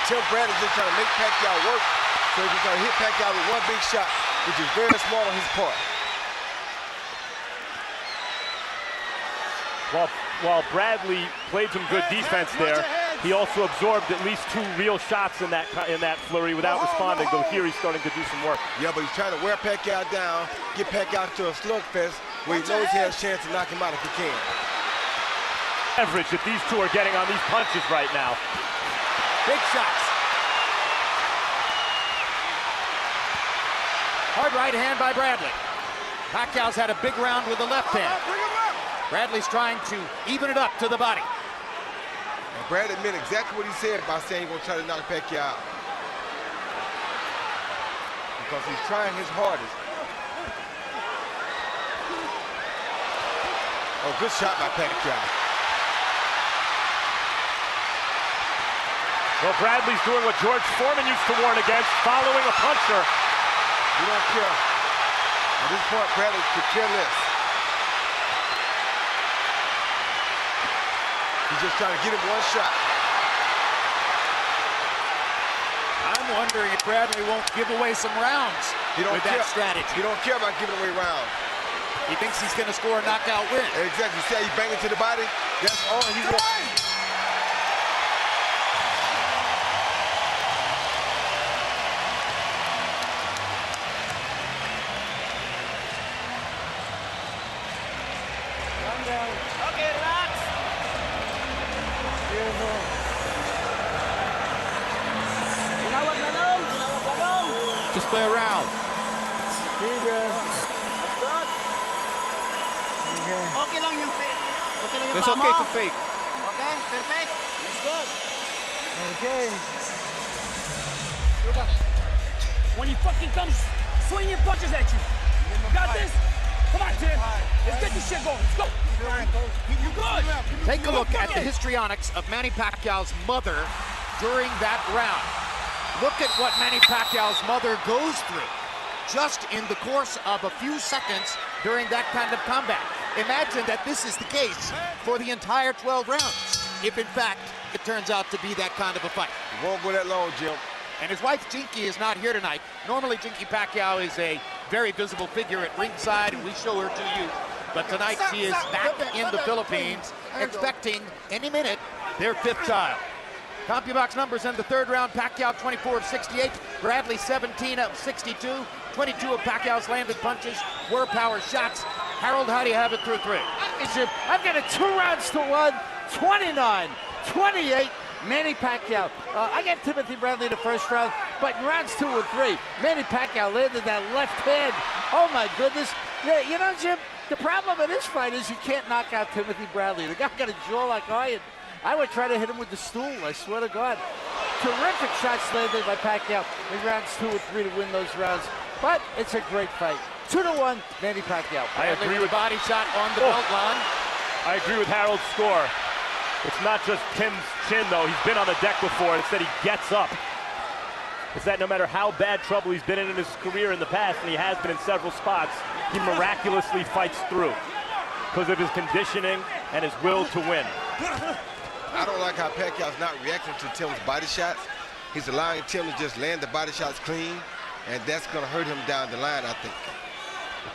Tim Bradley's just trying to make Pacquiao work, so he's trying to hit Pacquiao with one big shot, which is very small on his part. While Bradley played some good defense there, he also absorbed at least 2 real shots in that flurry without responding, though here he's starting to do some work. Yeah, but he's trying to wear Pacquiao down, get Pacquiao to a slugfest where he knows he has a chance to knock him out if he can. Leverage that these two are getting on these punches right now. Big shots. Hard right hand by Bradley. Pacquiao's had a big round with the left hand. Bradley's trying to even it up to the body. And Bradley meant exactly what he said by saying he's going to try to knock Pacquiao out. Because he's trying his hardest. Oh, good shot by Pacquiao. Well, Bradley's doing what George Foreman used to warn against, following a puncher. You don't care. At this point, Bradley could care less. He's just trying to get him one shot. I'm wondering if Bradley won't give away some rounds with that strategy. He don't care about giving away rounds. He thinks he's going to score a knockout win. Exactly. See how he banging to the body? That's all he wants. Okay, relax. Just play around. Okay lang yung fake. Okay lang yung It's okay to fake. Okay, perfect. That's good. Okay. When he fucking comes swinging punches at you. Got this? Come on, Tim. Let's get this shit going. Let's go. You good? Take a look at the histrionics of Manny Pacquiao's mother during that round. Look at what Manny Pacquiao's mother goes through just in the course of a few seconds during that kind of combat. Imagine that this is the case for the entire 12 rounds, if in fact it turns out to be that kind of a fight. It won't go that long, Jim. And his wife, Jinky, is not here tonight. Normally, Jinky Pacquiao is a very visible figure at ringside, and we show her to you. But tonight, she is back in the Philippines, expecting any minute their 5th child. CompuBox numbers in the 3rd round: Pacquiao 24 of 68, Bradley 17 of 62. 22 of Pacquiao's landed punches were power shots. Harold, how do you have it through 3? I've got a 2 rounds to 1, 29-28. Manny Pacquiao. I got Timothy Bradley in the 1st round, but in rounds 2 and 3, Manny Pacquiao landed that left hand. Oh my goodness. Yeah, you know, Jim, the problem in this fight is you can't knock out Timothy Bradley. The guy got a jaw like iron. I would try to hit him with the stool, I swear to God. Terrific shots landed by Pacquiao in rounds 2 and 3 to win those rounds. But it's a great fight. 2-1, Manny Pacquiao. I agree with body shot on the belt line. I agree with Harold's score. It's not just Tim's chin, though. He's been on the deck before. It's that he gets up. It's that no matter how bad trouble he's been in his career in the past, and he has been in several spots, he miraculously fights through because of his conditioning and his will to win. I don't like how Pacquiao's not reacting to Tim's body shots. He's allowing Tim to just land the body shots clean, and that's going to hurt him down the line, I think.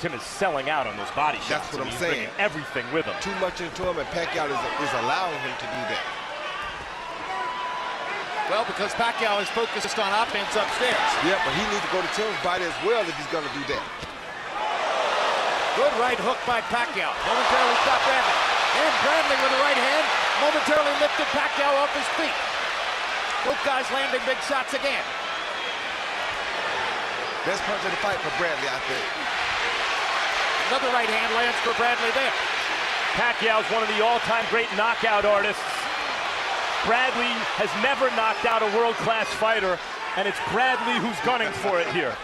Tim is selling out on those body shots. That's what I'm He's saying. Bringing everything with him. Too much into him, and Pacquiao is allowing him to do that. Well, because Pacquiao is focused on offense upstairs. Yeah, but he needs to go to Tim's body as well if he's going to do that. Good right hook by Pacquiao. Momentarily stopped Bradley. And Bradley with the right hand momentarily lifted Pacquiao off his feet. Both guys landing big shots again. Best punch of the fight for Bradley, I think. Another right hand lands for Bradley there. Pacquiao's one of the all-time great knockout artists. Bradley has never knocked out a world-class fighter, and it's Bradley who's gunning for it here.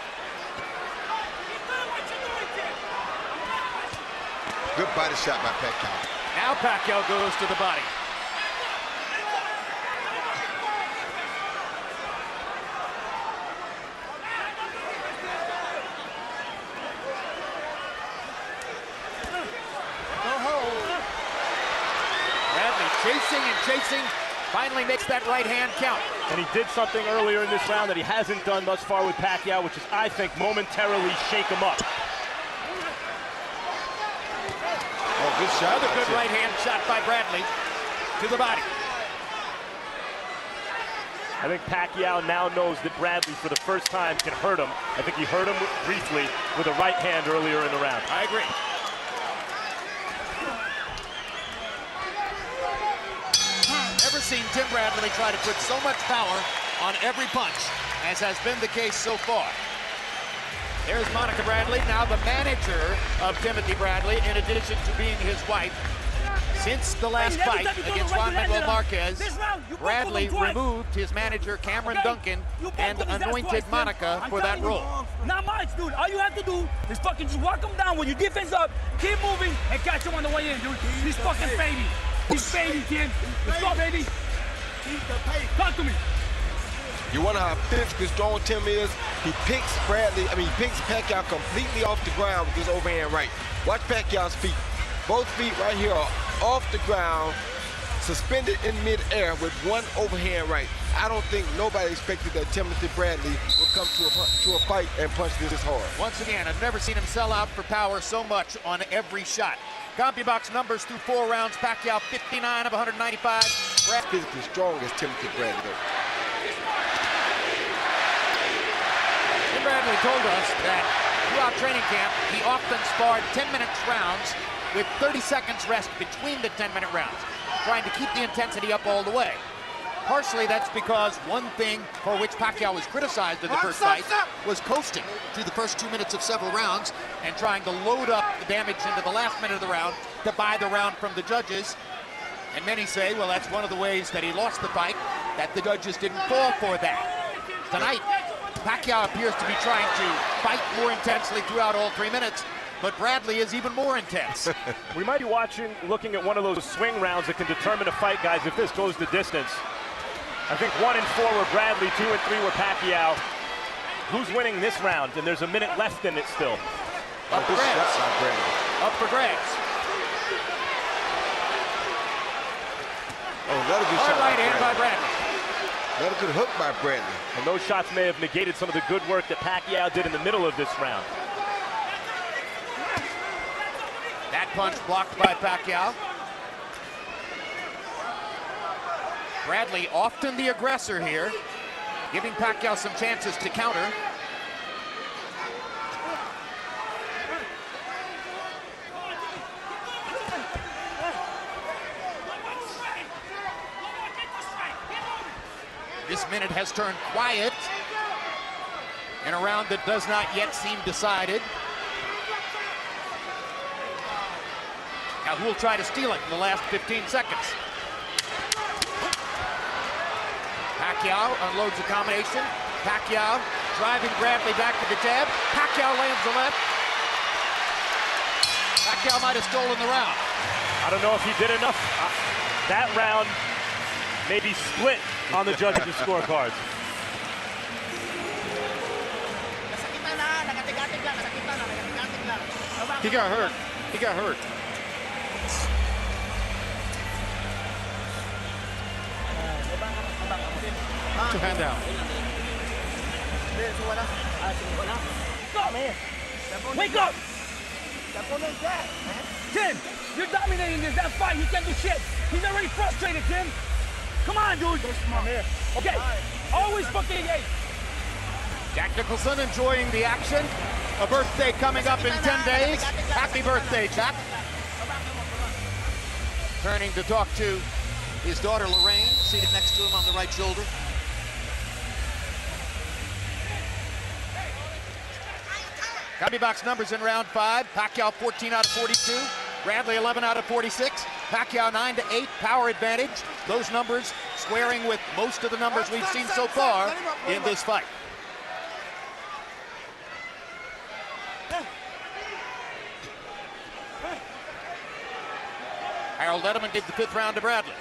Good body shot by Pacquiao. Now Pacquiao goes to the body. Bradley chasing and chasing finally makes that right hand count. And he did something earlier in this round that he hasn't done thus far with Pacquiao, which is, I think, momentarily shake him up. Oh, good shot. Another good right hand shot by Bradley to the body. I think Pacquiao now knows that Bradley, for the first time, can hurt him. I think he hurt him briefly with a right hand earlier in the round. I agree. Never seen Tim Bradley try to put so much power on every punch, as has been the case so far. There's Monica Bradley, now the manager of Timothy Bradley, in addition to being his wife. Since the last fight against Juan Manuel Marquez, Bradley removed his manager Cameron Duncan and anointed Monica for that role. Not much, dude. All you have to do is fucking just walk him down with your defense up, keep moving, and catch him on the way in, dude. He's fucking fading. He's fading, kid. Let's go, baby. Talk to me. You wonder how physically strong Tim is? He picks Pacquiao completely off the ground with his overhand right. Watch Pacquiao's feet. Both feet right here are off the ground, suspended in midair with one overhand right. I don't think nobody expected that Timothy Bradley would come to a fight and punch this hard. Once again, I've never seen him sell out for power so much on every shot. CompuBox numbers through 4 rounds. Pacquiao 59 of 195. Physically strong as Timothy Bradley. Tim Bradley told us that throughout training camp, he often sparred 10-minute rounds with 30 seconds rest between the 10-minute rounds, trying to keep the intensity up all the way. Partially that's because one thing for which Pacquiao was criticized in the first fight was coasting through the first 2 minutes of several rounds and trying to load up the damage into the last minute of the round to buy the round from the judges. And many say, well, that's one of the ways that he lost the fight, that the judges didn't fall for that. Tonight, Pacquiao appears to be trying to fight more intensely throughout all 3 minutes, but Bradley is even more intense. We might be looking at one of those swing rounds that can determine a fight, guys, if this goes the distance. I think 1 and 4 were Bradley, 2 and 3 were Pacquiao. Who's winning this round? And there's a minute left in it still. Up for grabs. Up for grabs. Oh, another good shot. Right hand by Bradley. Another good hook by Bradley. And those shots may have negated some of the good work that Pacquiao did in the middle of this round. That punch blocked by Pacquiao. Bradley often the aggressor here, giving Pacquiao some chances to counter. This minute has turned quiet in a round that does not yet seem decided. Now who will try to steal it in the last 15 seconds? Pacquiao unloads a combination. Pacquiao driving Bradley back to the jab. Pacquiao lands the left. Pacquiao might have stolen the round. I don't know if he did enough. That round may be split on the judges' scorecards. He got hurt. He got hurt. Two hand down. Wake up! Tim, you're dominating this. That fight, he can't do shit. He's already frustrated, Tim. Come on, dude. Okay, always fucking engage. Jack Nicholson enjoying the action. A birthday coming up in 10 days. Happy birthday, Jack. Turning to talk to his daughter, Lorraine, seated next to him on the right shoulder. CompuBox numbers in round 5. Pacquiao 14 out of 42. Bradley 11 out of 46. Pacquiao 9 to 8, power advantage. Those numbers squaring with most of the numbers we've seen so far in this fight. Harold Edelman gave the 5th round to Bradley.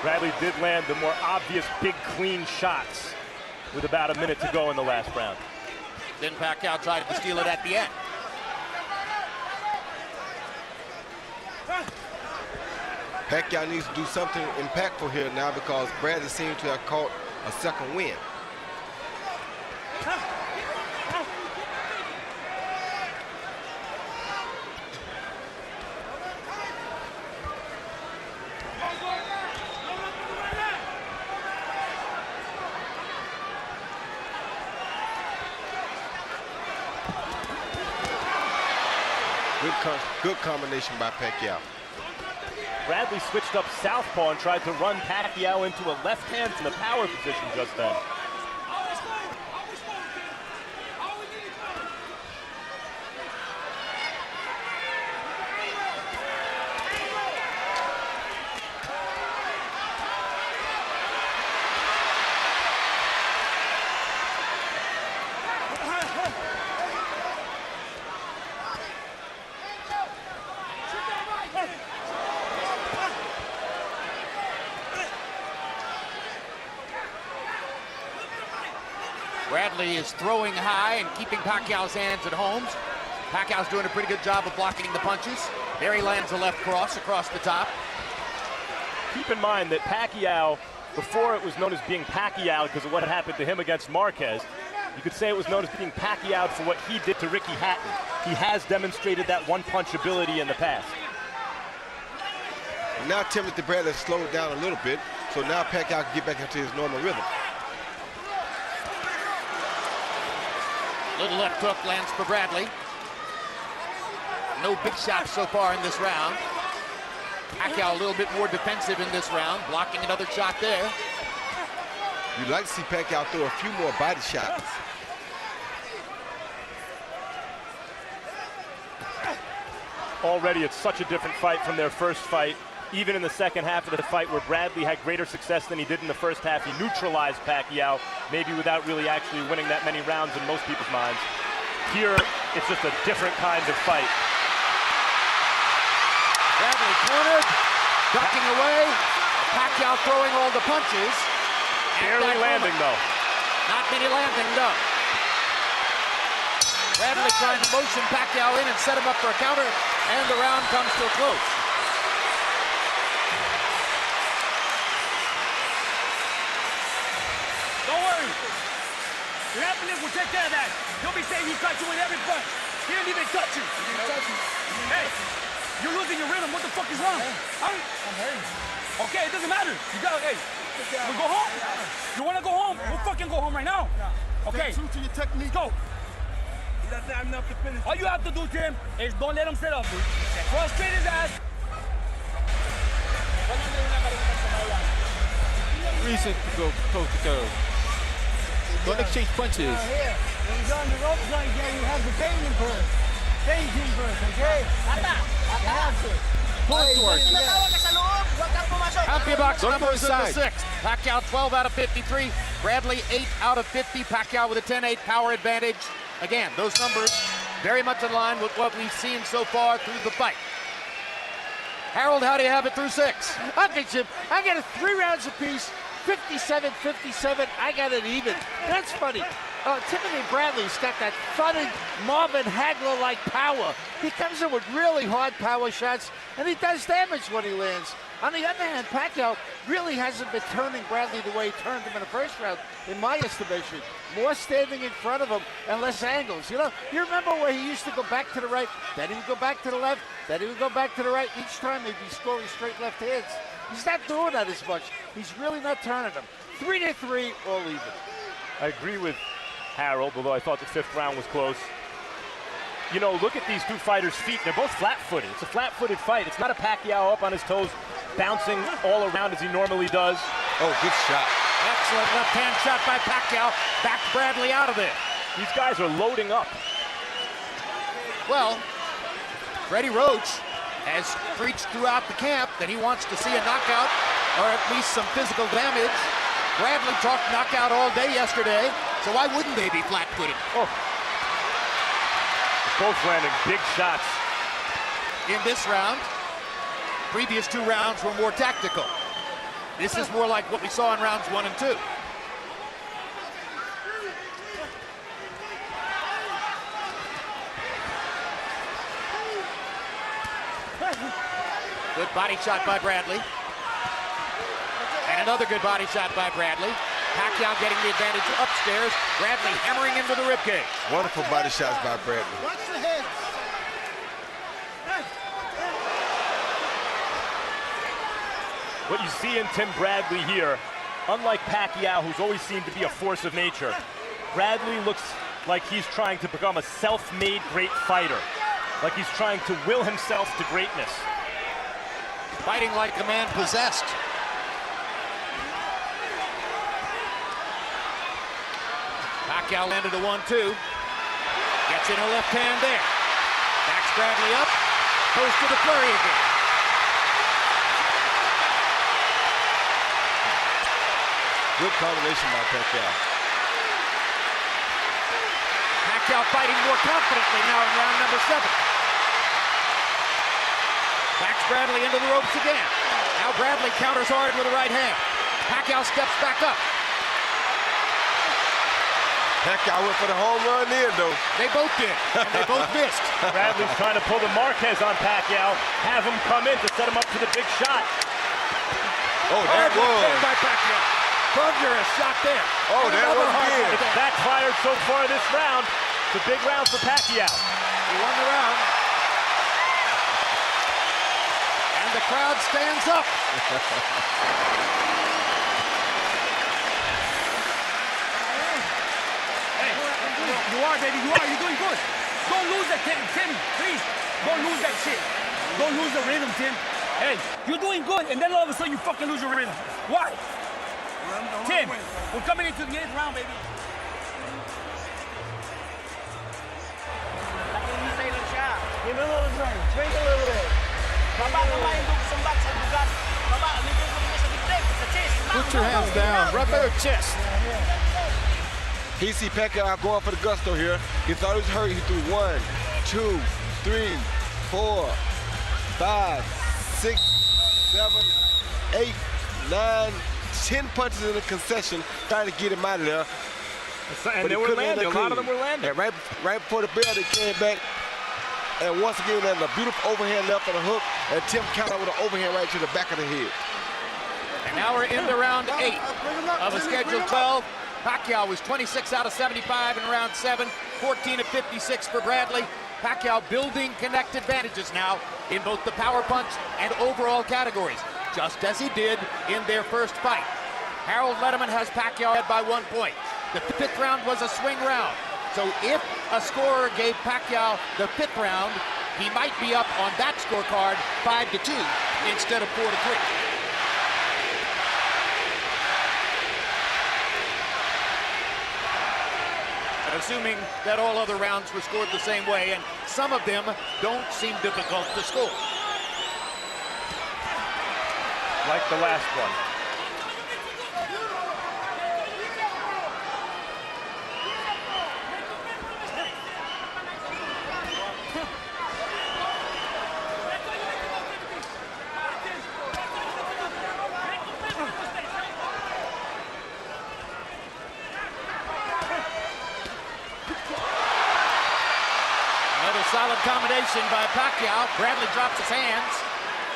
Bradley did land the more obvious big clean shots with about a minute to go in the last round. Then Pacquiao tried to steal it at the end. Pacquiao needs to do something impactful here now because Bradley seems to have caught a second win. Good combination by Pacquiao. Bradley switched up southpaw and tried to run Pacquiao into a left hand from the power position just then. Bradley is throwing high and keeping Pacquiao's hands at home. Pacquiao's doing a pretty good job of blocking the punches. There he lands a left cross across the top. Keep in mind that Pacquiao, before it was known as being Pacquiao because of what had happened to him against Marquez, you could say it was known as being Pacquiao for what he did to Ricky Hatton. He has demonstrated that one-punch ability in the past. Now Timothy Bradley slowed down a little bit, so now Pacquiao can get back into his normal rhythm. Little left hook lands for Bradley. No big shots so far in this round. Pacquiao a little bit more defensive in this round, blocking another shot there. You'd like to see Pacquiao throw a few more body shots. Already it's such a different fight from their first fight. Even in the second half of the fight where Bradley had greater success than he did in the first half, he neutralized Pacquiao, maybe without really actually winning that many rounds in most people's minds. Here, it's just a different kind of fight. Bradley cornered, ducking away. Pacquiao throwing all the punches. Barely landing, though. Not many landing, though. Bradley trying to motion Pacquiao in and set him up for a counter, and the round comes to a close. Don't worry. The referee will take care of that. He'll be saying he cut you with every punch. He didn't even touch you. Hey, you're losing your rhythm. What the fuck is wrong? Huh? I'm hurting. Okay, it doesn't matter. You gotta, hey, we go home? You wanna go home? We'll fucking go home right now. Okay. Stay true to your technique. Go. He doesn't have enough to finish. All you have to do, Tim, is don't let him sit up, dude. Frustrate his ass. Reason to go toe to toe. Don't exchange punches. Here, when he's on the ropes like that, you have to phase him first. Phase him first, okay? You have to. Pull it towards. Happy box Don't numbers go in the inside. sixth. Pacquiao 12 out of 53. Bradley 8 out of 50. Pacquiao with a 10-8 power advantage. Again, those numbers very much in line with what we've seen so far through the fight. Harold, how do you have it through 6? Okay, Jim, I got it 3 rounds apiece, 57-57. I got it even. That's funny. Timothy Bradley's got that thudding Marvin Hagler-like power. He comes in with really hard power shots, and he does damage when he lands. On the other hand, Pacquiao really hasn't been turning Bradley the way he turned him in the first round, in my estimation. More standing in front of him and less angles. You know, you remember where he used to go back to the right, then he would go back to the left, then he would go back to the right. Each time he'd be scoring straight left hands. He's not doing that as much. He's really not turning them. 3-3, all even. I agree with Harold, although I thought the 5th round was close. You know, look at these two fighters' feet. They're both flat-footed. It's a flat-footed fight. It's not a Pacquiao up on his toes, bouncing all around as he normally does. Oh, good shot. Excellent left-hand shot by Pacquiao. Backed Bradley out of there. These guys are loading up. Well, Freddie Roach has preached throughout the camp that he wants to see a knockout or at least some physical damage. Bradley talked knockout all day yesterday, so why wouldn't they be flat-footed? Oh. Both landing big shots. In this round, previous 2 rounds were more tactical. This is more like what we saw in rounds 1 and 2. Good Body shot by Bradley. And another good body shot by Bradley. Pacquiao getting the advantage upstairs. Bradley hammering into the ribcage. Wonderful body shots by Bradley. Watch the head. What you see in Tim Bradley here, unlike Pacquiao, who's always seemed to be a force of nature, Bradley looks like he's trying to become a self-made great fighter, like he's trying to will himself to greatness. Fighting like a man possessed. Pacquiao landed a 1-2. Gets in a left hand there. Backs Bradley up. Goes to the flurry again. Good combination by Pacquiao. Pacquiao fighting more confidently now in round number 7. Backs Bradley into the ropes again. Now Bradley counters hard with the right hand. Pacquiao steps back up. Pacquiao went for the home run then, though. They both did, and they both missed. Bradley's trying to pull the Marquez on Pacquiao, have him come in to set him up for the big shot. Oh, that was. By Pacquiao. Thunderous shot there. Oh, that was good. It's backfired so far this round. It's a big round for Pacquiao. He won the round. And the crowd stands up. You are, baby, you are. You're doing good. Don't lose that, Tim. Please, don't lose that shit. Don't lose the rhythm, Tim. Hey, you're doing good, and then all of a sudden you fucking lose your rhythm. Why? Tim, we're coming into the 8th round, baby. Give me a little drink. Drink a little bit. Put your hands down. Rub their chest. He see Pacquiao going for the gusto here. He thought he was hurt. He threw 1, 2, 3, 4, 5, 6, 7, 8, 9, 10 punches in the concession, trying to get him out of there. And they were landing. A lot of them were landing. And right before the bell, they came back. And once again, there's a beautiful overhand left on the hook. And Tim countered with an overhand right to the back of the head. And now we're into round 8 of a scheduled 12. Pacquiao was 26 out of 75 in round 7, 14 of 56 for Bradley. Pacquiao building connect advantages now in both the power punch and overall categories, just as he did in their first fight. Harold Letterman has Pacquiao ahead by 1 point. The 5th round was a swing round. So if a scorer gave Pacquiao the 5th round, he might be up on that scorecard 5-2 instead of 4-3. Assuming that all other rounds were scored the same way, and some of them don't seem difficult to score. Like the last one. Solid combination by Pacquiao. Bradley drops his hands.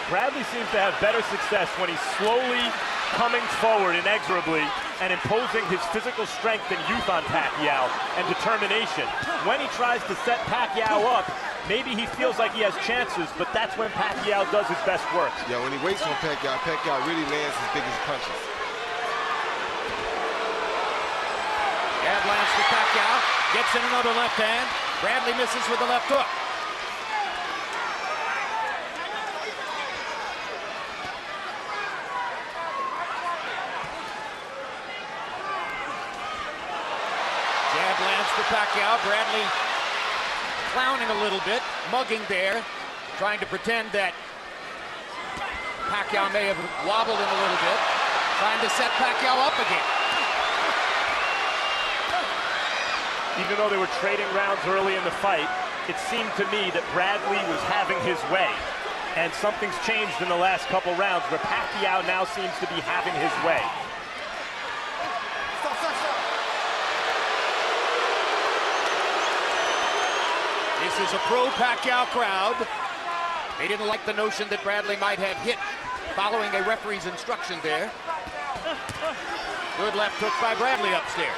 Bradley seems to have better success when he's slowly coming forward inexorably and imposing his physical strength and youth on Pacquiao and determination. When he tries to set Pacquiao up, maybe he feels like he has chances, but that's when Pacquiao does his best work. Yeah, when he waits on Pacquiao, Pacquiao really lands his biggest punches. Jab lands for Pacquiao. Gets in another left hand. Bradley misses with the left hook. Jab lands for Pacquiao. Bradley clowning a little bit, mugging there, trying to pretend that Pacquiao may have wobbled him a little bit, trying to set Pacquiao up again. Even though they were trading rounds early in the fight, it seemed to me that Bradley was having his way. And something's changed in the last couple rounds where Pacquiao now seems to be having his way. This is a pro-Pacquiao crowd. They didn't like the notion that Bradley might have hit following a referee's instruction there. Good left hook by Bradley upstairs.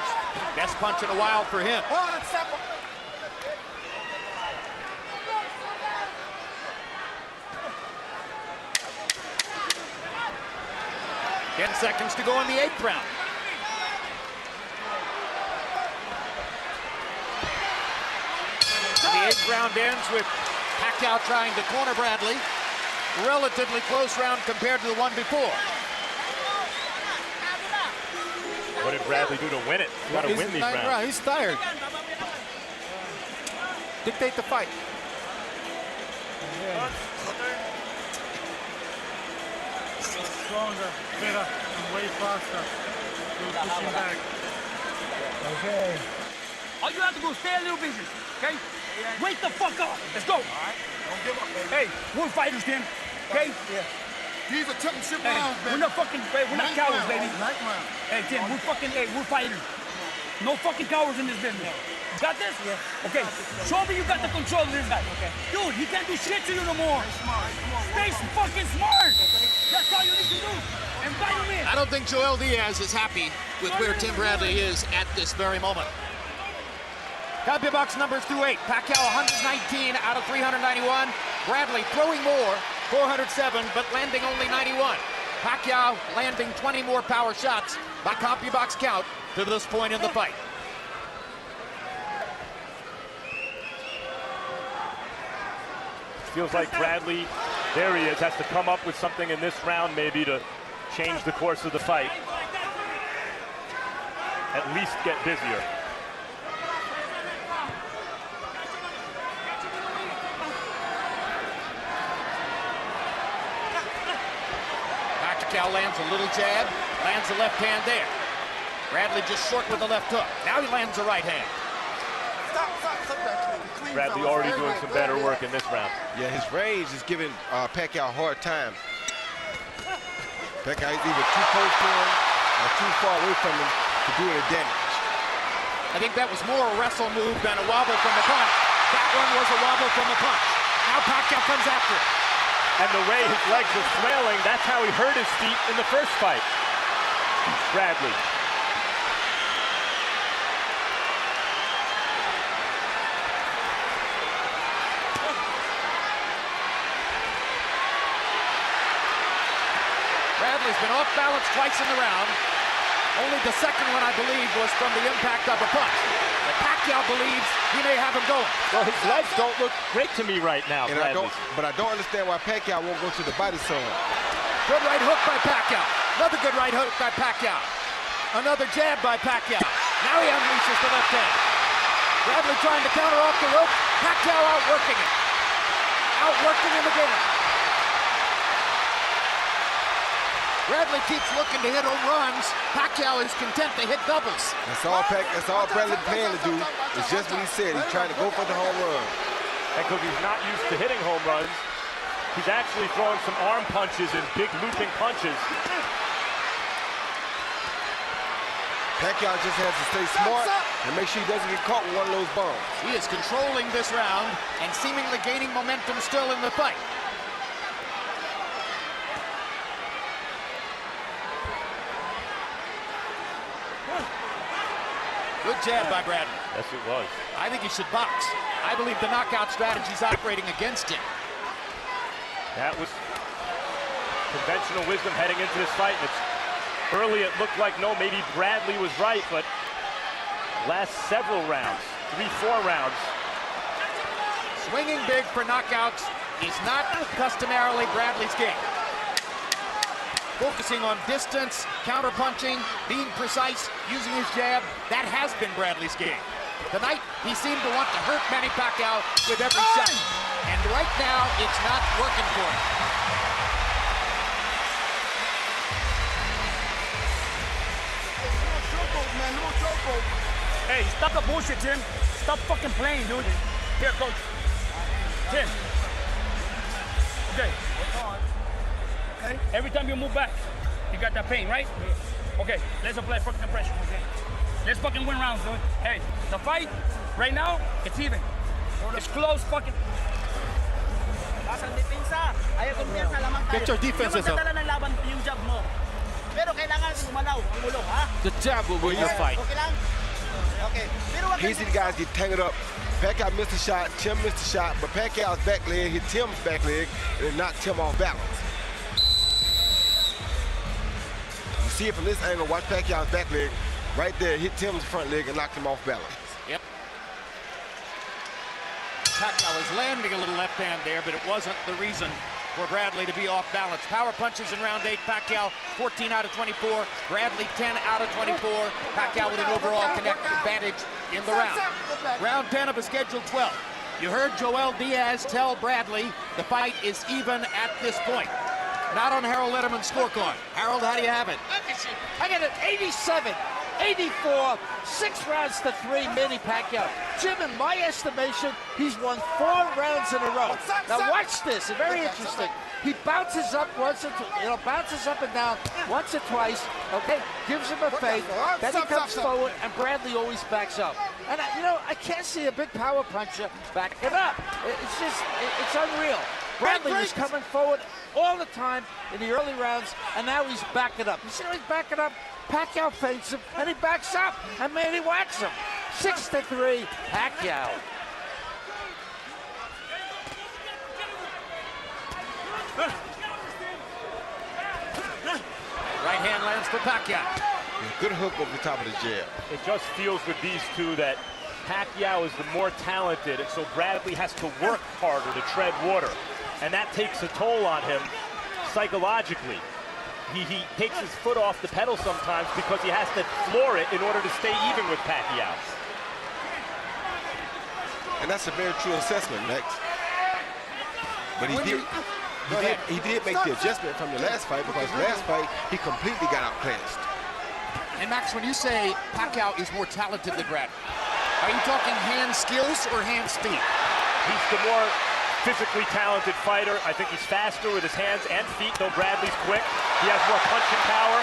Best punch in a while for him. 10 seconds to go in the 8th round. The 8th round ends with Pacquiao trying to corner Bradley. Relatively close round compared to the one before. What did Bradley do to win it? He's got to win these rounds. He's tired. Dictate the fight. Stronger, better, and way faster. You're pushing back. Okay. All you have to do is stay a little busy, okay? Wake the fuck up. Let's go. Don't give up, baby. Hey, we're fighters, Tim. Okay? Yeah. These are championship Hey, rounds, baby. we're not fucking, we're not cowards, baby. Ninth round. Hey, Tim, we're fighters. No fucking cowards in this business. You got this? Yeah. Okay. Show me you got the control of this guy. Okay. Dude, he can't do shit to you no more. Stay fucking smart. That's all you need to do. And fight him in. I don't think Joel Diaz is happy with where Tim Bradley is at this very moment. Copy box numbers through 8. Pacquiao 119 out of 391. Bradley throwing more, 407, but landing only 91. Pacquiao landing 20 more power shots by copy box count to this point in the fight. Feels like Bradley, there he is, has to come up with something in this round maybe to change the course of the fight. At least get busier. Pacquiao lands a little jab, lands the left hand there. Bradley just short with the left hook. Now he lands the right hand. Bradley already doing some better work in this round. Yeah, his range is giving Pacquiao a hard time. Pacquiao is either too close to him or too far away from him to do any damage. I think that was more a wrestle move than a wobble from the punch. That one was a wobble from the punch. Now Pacquiao comes after it. And the way his legs are flailing, that's how he hurt his feet in the first fight. Bradley. Bradley's been off balance twice in the round. Only the second one, I believe, was from the impact of a punch. But Pacquiao believes he may have him going. Well, his legs don't look great to me right now, And Bradley. I don't understand why Pacquiao won't go to the body zone. Good right hook by Pacquiao. Another good right hook by Pacquiao. Another jab by Pacquiao. Now he unleashes the left hand. Bradley trying to counter off the rope. Pacquiao outworking it. Outworking him again. Bradley keeps looking to hit home runs. Pacquiao is content to hit doubles. That's all Bradley planned to do. It's just what he said. He's trying to go for the home run. And because he's not used to hitting home runs, he's actually throwing some arm punches and big looping punches. Pacquiao just has to stay smart and make sure he doesn't get caught with one of those bombs. He is controlling this round and seemingly gaining momentum still in the fight. Good jab by Bradley. Yes, it was. I think he should box. I believe the knockout strategy is operating against him. That was conventional wisdom heading into this fight. And early it looked like, no, maybe Bradley was right, but last several rounds, 3-4 rounds. Swinging big for knockouts is not customarily Bradley's game. Focusing on distance, counter-punching, being precise, using his jab, that has been Bradley's game. Tonight, he seemed to want to hurt Manny Pacquiao with every shot. And right now, it's not working for him. Hey, stop the bullshit, Tim. Stop fucking playing, dude. Here, coach. Tim. Okay. Okay. Every time you move back, you got that pain, right? Okay, let's apply fucking pressure, okay? Let's fucking win rounds, dude. Hey, the fight, right now, it's even. It's close fucking. Asang depensa. Ayaw kumpiyansa lamang tayo. Get your defenses up. Yung magdadala ng laban yung jab mo. Pero kailangan umalaw ang ulo, ha? The jab will win your fight. Okay lang? Okay. Pero wag Here you see the guys get tangled up. Pacquiao missed a shot, Tim missed a shot, but Pacquiao's back leg hit Tim's back leg and it knocked Tim off balance. You see it from this angle, watch Pacquiao's back leg right there, hit Tim's front leg and knocked him off balance. Yep. Pacquiao was landing a little left hand there, but it wasn't the reason for Bradley to be off balance. Power punches in round 8. Pacquiao 14 out of 24. Bradley 10 out of 24. Pacquiao with an overall connect advantage in the round. Round 10 of a scheduled 12. You heard Joel Diaz tell Bradley the fight is even at this point. Not on Harold Letterman's scorecard. Harold, how do you have it? I got an 87, 84, 6 rounds to 3, Manny Pacquiao. Jim, in my estimation, he's won 4 rounds in a row. Now watch this, it's very interesting. He bounces up once, bounces up and down once or twice, okay? Gives him a fake, then he comes forward, and Bradley always backs up. And, I can't see a big power puncher back it up. It's just, it's unreal. Bradley was coming forward all the time in the early rounds, and now he's backing up. You see how he's backing up? Pacquiao feints him, and he backs up, and Manny whacks him. 6-3, Pacquiao. Right hand lands for Pacquiao. Good hook over the top of the jab. It just feels with these two that Pacquiao is the more talented, and so Bradley has to work harder to tread water. And that takes a toll on him psychologically. He takes his foot off the pedal sometimes because he has to floor it in order to stay even with Pacquiao. And that's a very true assessment, Max. But he did make the adjustment from the last fight, because last fight he completely got outclassed. And Max, when you say Pacquiao is more talented than Bradley, are you talking hand skills or hand speed? He's the more physically talented fighter. I think he's faster with his hands and feet, though Bradley's quick. He has more punching power.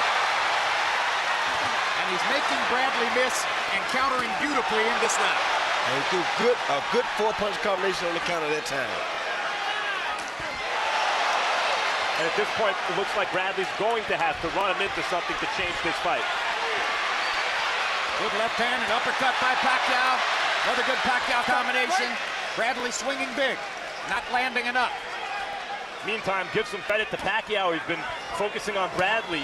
And he's making Bradley miss and countering beautifully in this round. And he threw a good 4-punch combination on the counter that time. And at this point, it looks like Bradley's going to have to run him into something to change this fight. Good left hand and uppercut by Pacquiao. Another good Pacquiao combination. Bradley swinging big, not landing enough. Meantime, give some credit to Pacquiao. He's been focusing on Bradley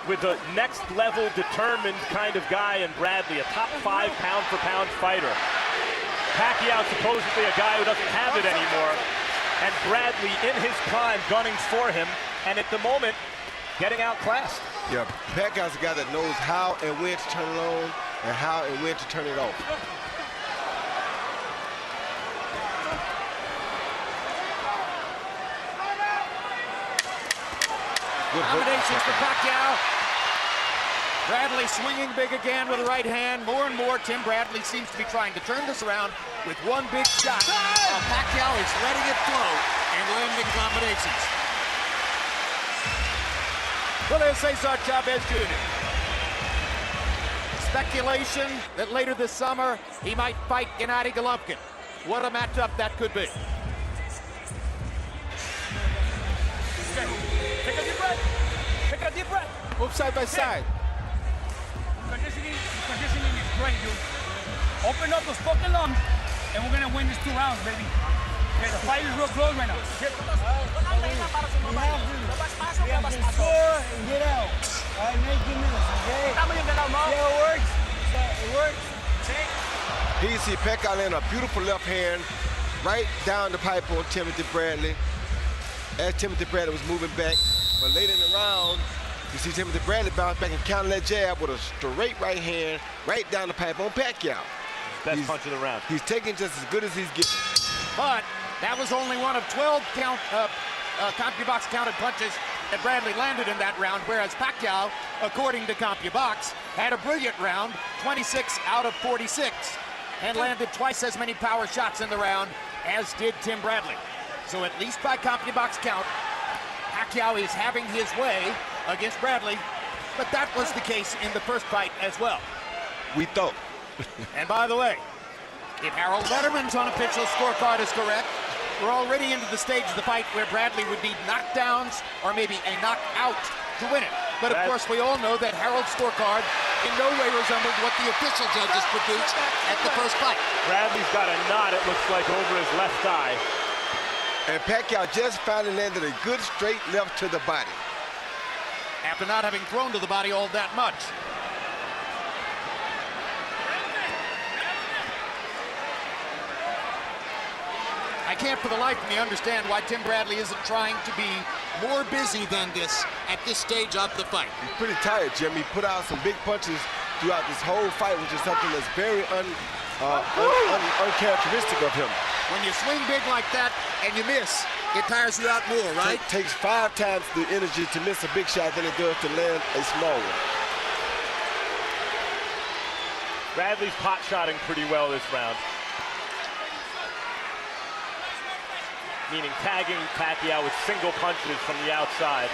with a next-level determined kind of guy in Bradley, a top 5 pound-for-pound fighter. Pacquiao supposedly a guy who doesn't have it anymore, and Bradley in his prime gunning for him, and at the moment, getting outclassed. Yeah, Pacquiao's a guy that knows how and when to turn it on and how and when to turn it off. Combinations for Pacquiao. Bradley swinging big again with the right hand. More and more, Tim Bradley seems to be trying to turn this around with one big shot. While Pacquiao is letting it flow and landing combinations. Well, there's Cesar Chavez Jr. Speculation that later this summer he might fight Gennady Golovkin. What a matchup that could be. Take a deep breath. Take a deep breath. Move side by side. Conditioning is great, dude. Open up those fucking lungs, and we're gonna win these 2 rounds, baby. Okay, the fight is real close right now. We have to score and get out. All right, make your minutes, okay? Yeah, it works. It works. Here you see Pacquiao land a beautiful left hand right down the pipe on Timothy Bradley as Timothy Bradley was moving back. But later in the round, you see Timothy Bradley bounce back and counter that jab with a straight right hand right down the pipe on Pacquiao. Best punch of the round. He's taking just as good as he's getting. But that was only one of 12 CompuBox counted punches that Bradley landed in that round, whereas Pacquiao, according to CompuBox, had a brilliant round, 26 out of 46, and landed twice as many power shots in the round as did Tim Bradley. So at least by CompuBox count, Pacquiao is having his way against Bradley, but that was the case in the first fight as well. We thought. And by the way, if Harold Letterman's unofficial scorecard is correct, We're already into the stage of the fight where Bradley would need knockdowns or maybe a knockout to win it. But of course, we all know that Harold's scorecard in no way resembled what the official judges produced at the first fight. Bradley's got a knot, it looks like, over his left eye. And Pacquiao just finally landed a good straight left to the body. After not having thrown to the body all that much. I can't for the life of me understand why Tim Bradley isn't trying to be more busy than this at this stage of the fight. He's pretty tired, Jim. He put out some big punches throughout this whole fight, which is something that's very uncharacteristic of him. When you swing big like that and you miss, it tires you out more, right? It takes 5 times the energy to miss a big shot than it does to land a small one. Bradley's pot-shotting pretty well this round. Meaning tagging Pacquiao with single punches from the outside.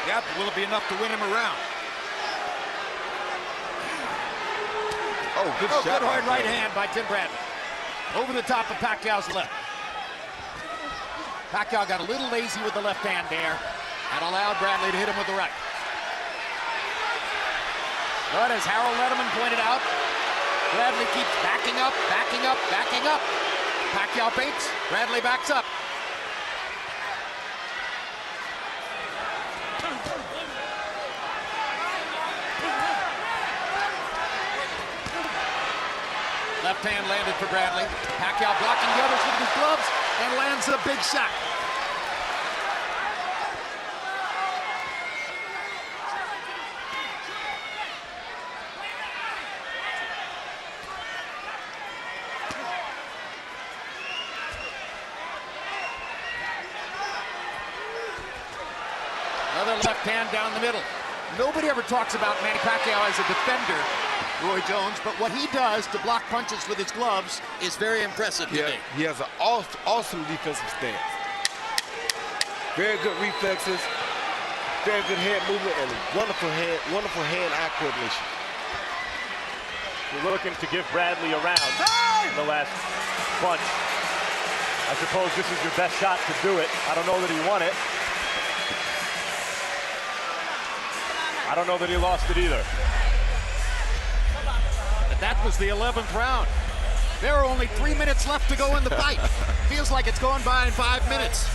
Yep, will it be enough to win him around? Oh, good shot. Good hard right hand by Tim Bradley. Over the top of Pacquiao's left. Pacquiao got a little lazy with the left hand there and allowed Bradley to hit him with the right. But as Harold Letterman pointed out, Bradley keeps backing up, backing up, backing up. Pacquiao baits, Bradley backs up. Left hand landed for Bradley. Pacquiao blocking the others with his gloves and lands a big shot. Another left hand down the middle. Nobody ever talks about Manny Pacquiao as a defender, Roy Jones, but what he does to block punches with his gloves is very impressive today. He has an awesome defensive stance. Very good reflexes, very good head movement, and wonderful hand-eye coordination. You're looking to give Bradley a round in the last punch. I suppose this is your best shot to do it. I don't know that he won it. I don't know that he lost it either. But that was the 11th round. There are only 3 minutes left to go in the fight. Feels like it's going by in 5 minutes.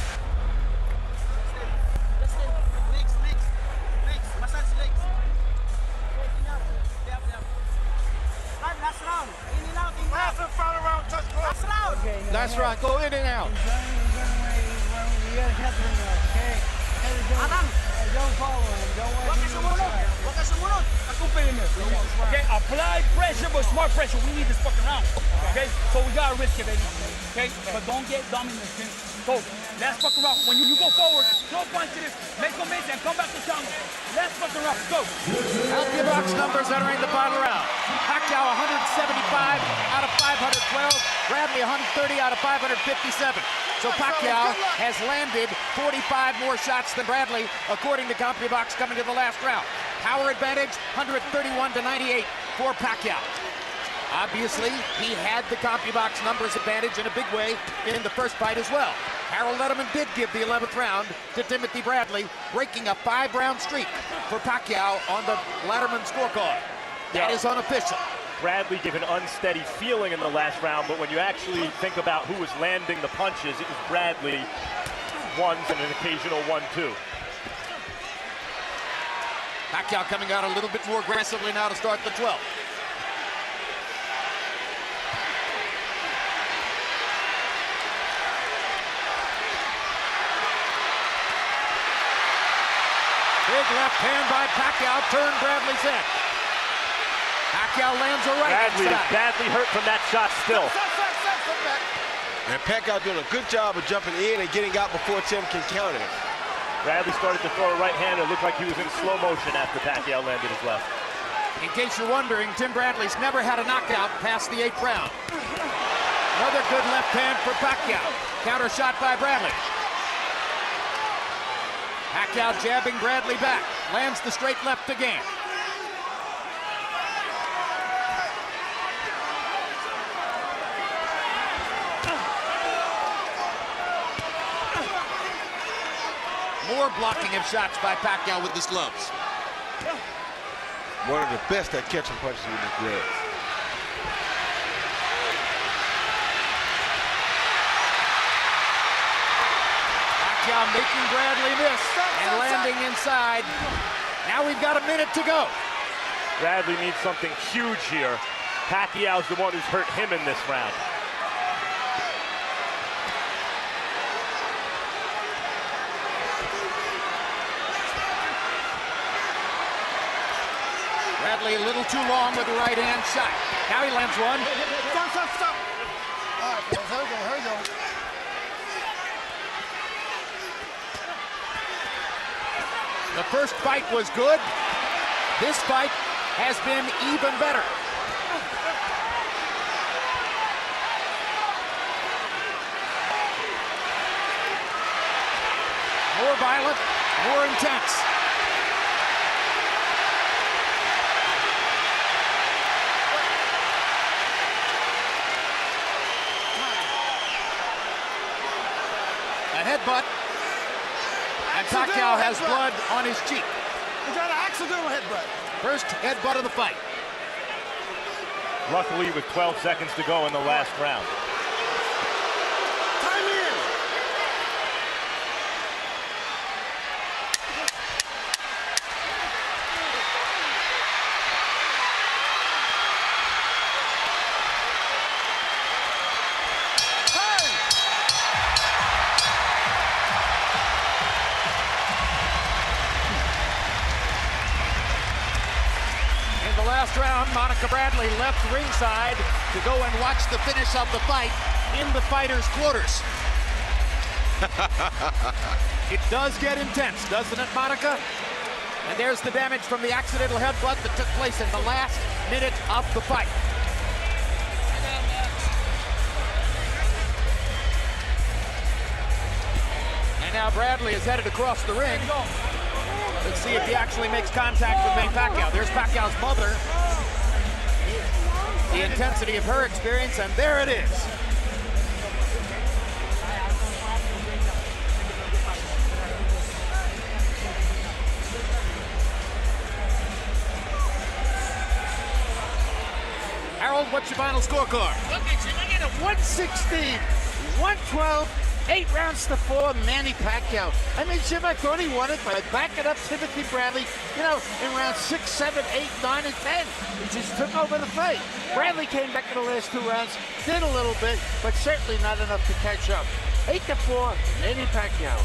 Last round, go in and out. Don't follow him. Don't watch him. Okay, apply pressure, but smart pressure. We need this fucking round. Okay, so we gotta risk it, baby. Okay, but don't get dominant. So last fucking round. When you go forward, throw punch to this, make a miss, and come back to counter. Last fucking round. Go. Healthy box numbers entering the final round. Pacquiao 175 out of 512. Bradley 130 out of 557. So Pacquiao has landed 45 more shots than Bradley, according to CompuBox, coming to the last round. Power advantage, 131-98 for Pacquiao. Obviously, he had the CompuBox numbers advantage in a big way in the first fight as well. Harold Letterman did give the 11th round to Timothy Bradley, breaking a 5-round streak for Pacquiao on the Letterman scorecard. That is unofficial. Bradley gave an unsteady feeling in the last round, but when you actually think about who was landing the punches, it was Bradley, ones and an occasional 1-2. Pacquiao coming out a little bit more aggressively now to start the 12th. Big left hand by Pacquiao, turned Bradley's head. Pacquiao lands a right. Bradley is badly hurt from that shot still. And Pacquiao doing a good job of jumping in and getting out before Tim can counter him. Bradley started to throw a right hand. It looked like he was in slow motion after Pacquiao landed his left. In case you're wondering, Tim Bradley's never had a knockout past the 8th round. Another good left hand for Pacquiao. Counter shot by Bradley. Pacquiao jabbing Bradley back. Lands the straight left again. More blocking of shots by Pacquiao with his gloves. One of the best at catching punches with his gloves. Pacquiao making Bradley miss and landing inside. Now we've got a minute to go. Bradley needs something huge here. Pacquiao's the one who's hurt him in this round. Bradley a little too long with the right hand shot. Now he lands one. Stop. All right, fellas, here we go. The first fight was good. This fight has been even better. More violent, more intense. A headbutt, and Pacquiao has blood on his cheek. Is that an accidental headbutt? First headbutt of the fight. Luckily, with 12 seconds to go in the last round. Time in. Last round, Monica Bradley left ringside to go and watch the finish of the fight in the fighters' quarters. It does get intense, doesn't it, Monica? And there's the damage from the accidental headbutt that took place in the last minute of the fight. And now Bradley is headed across the ring. Let's see if he actually makes contact with Manny Pacquiao. There's Pacquiao's mother. The intensity of her experience, and there it is. Harold, what's your final scorecard? Look at you, I get a 116, 112, 8 rounds to 4, Manny Pacquiao. I mean, Jim, I thought he won it by backing up Timothy Bradley, you know, in rounds 6, 7, 8, 9, and 10. He just took over the fight. Bradley came back in the last 2 rounds, did a little bit, but certainly not enough to catch up. 8-4, Manny Pacquiao.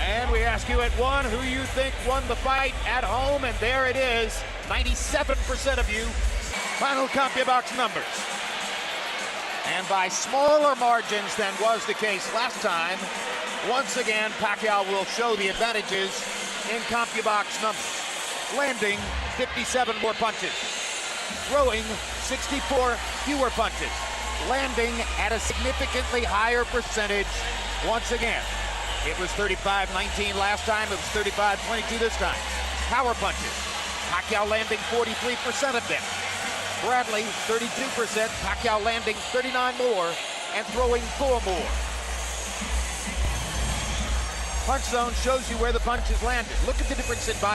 And we ask you at 1 who you think won the fight at home, and there it is. 97% of you. Final CompuBox numbers. And by smaller margins than was the case last time, once again, Pacquiao will show the advantages in CompuBox numbers. Landing 57 more punches. Throwing 64 fewer punches. Landing at a significantly higher percentage once again. It was 35-19 last time. It was 35-22 this time. Power punches. Pacquiao landing 43% of them. Bradley, 32%, Pacquiao landing 39 more and throwing 4 more. Punch zone shows you where the punches landed. Look at the difference in body